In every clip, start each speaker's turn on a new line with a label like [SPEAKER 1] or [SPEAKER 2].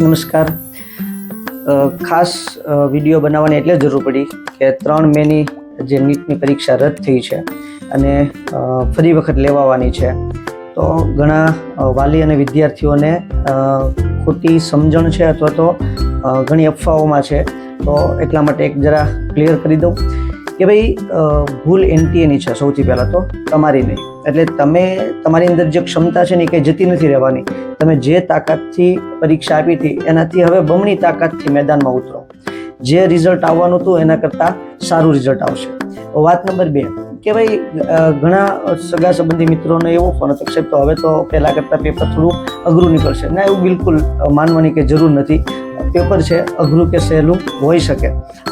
[SPEAKER 1] નમસ્કાર. ખાસ વિડીયો બનાવવાની એટલે જરૂર પડી કે 3 મેની જે નીટની પરીક્ષા રદ થઈ છે અને ફરી વખત લેવાવાની છે, તો ઘણા વાલી અને વિદ્યાર્થીઓને ખોટી સમજણ છે અથવા તો ઘણી અફવાઓમાં છે. તો એટલા માટે એક જરા ક્લિયર કરી દઉં કે ભાઈ ભૂલ એનટીએની છે. સૌથી પહેલાં તો તમારી નહીં. એટલે તમારી અંદર જે ક્ષમતા છે ને એ કંઈ જતી નથી રહેવાની. તમે જે તાકાતથી પરીક્ષા આપી હતી એનાથી હવે બમણી તાકાતથી મેદાનમાં ઉતરો. જે રિઝલ્ટ આવવાનું હતું એના કરતાં સારું રિઝલ્ટ આવશે. વાત નંબર 2 કે ભાઈ ઘણા સગા સંબંધી મિત્રોનો એવો ફોન હતો કે સાહેબ તો હવે તો પહેલાં કરતાં પેપર થોડું અઘરું નીકળશે. ના, એવું બિલકુલ માનવાની કે જરૂર નથી. પેપર છે અઘરું કે સહેલું હોઈ શકે.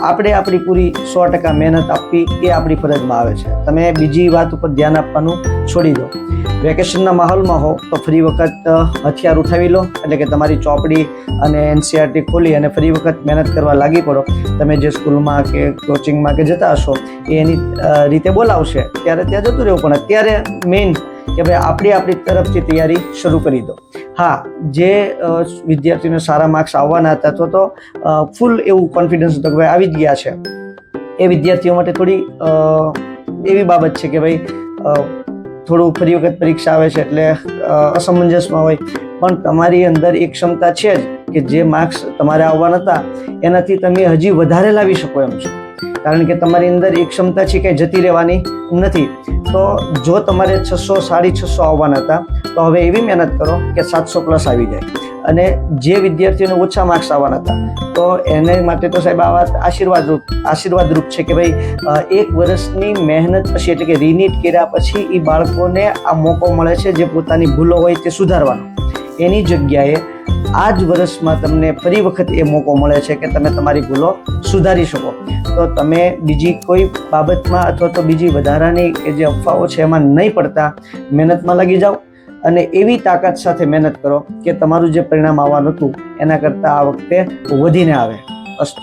[SPEAKER 1] આપણે આપણી પૂરી 100% મહેનત આપવી એ આપણી ફરજમાં આવે છે. તમે બીજી વાત ઉપર ધ્યાન આપવાનું છોડી દો. વેકેશનના માહોલમાં હો તો ફરી વખત હથિયાર ઉઠાવી લો, એટલે કે તમારી ચોપડી અને એનસીઆરટી ખોલી અને ફરી વખત મહેનત કરવા લાગી પડો. તમે જે સ્કૂલમાં કે કોચિંગમાં કે જતા હશો એની રીતે બોલાવશે ત્યારે ત્યાં જતું રહેવું. પણ અત્યારે મેઇન કે ભાઈ આપણી તરફથી તૈયારી શરૂ કરી દો. હા, જે વિદ્યાર્થીઓને સારા માર્ક્સ આવવાના હતા અથવા તો ફૂલ એવું કોન્ફિડન્સ હતો કે ભાઈ આવી જ ગયા છે, એ વિદ્યાર્થીઓ માટે થોડી એવી બાબત છે કે ભાઈ થોડું ફરી વખત પરીક્ષા આવે છે એટલે અસમંજસમાં હોય. પણ તમારી અંદર એક ક્ષમતા છે જ કે જે માર્ક્સ તમારે આવવાના હતા એનાથી તમે હજી વધારે લાવી શકો એમ છો. કારણ કે તમારી અંદર એક ક્ષમતા છે કે જતી રહેવાની નથી. તો જો તમારે 600 650 આવવાના હતા તો હવે એવી મહેનત કરો કે 700+ આવી જાય. અને જે વિદ્યાર્થીઓને ઓછા માર્ક્સ આવવાના હતા તો એને માટે તો સાહેબ આ વાત આશીર્વાદરૂપ છે કે ભાઈ 1 વર્ષની મહેનત પછી એટલે કે રીનીટ કર્યા પછી એ બાળકોને આ મોકો મળે છે જે પોતાની ભૂલો હોય તે સુધારવાનો. એની જગ્યાએ આ જ વર્ષમાં તમને ફરી વખત એ મોકો મળે છે કે તમે તમારી ભૂલો સુધારી શકો. તો તમે બીજી કોઈ બાબતમાં અથવા તો બીજી વધારાની કે જે અફવાઓ છે એમાં નહીં પડતા મહેનતમાં લાગી જાઓ અને એવી તાકાત સાથે મહેનત કરો કે તમારું જે પરિણામ આવવાનું હતું એના કરતાં આ વખતે વધીને આવે. અસ્તુ.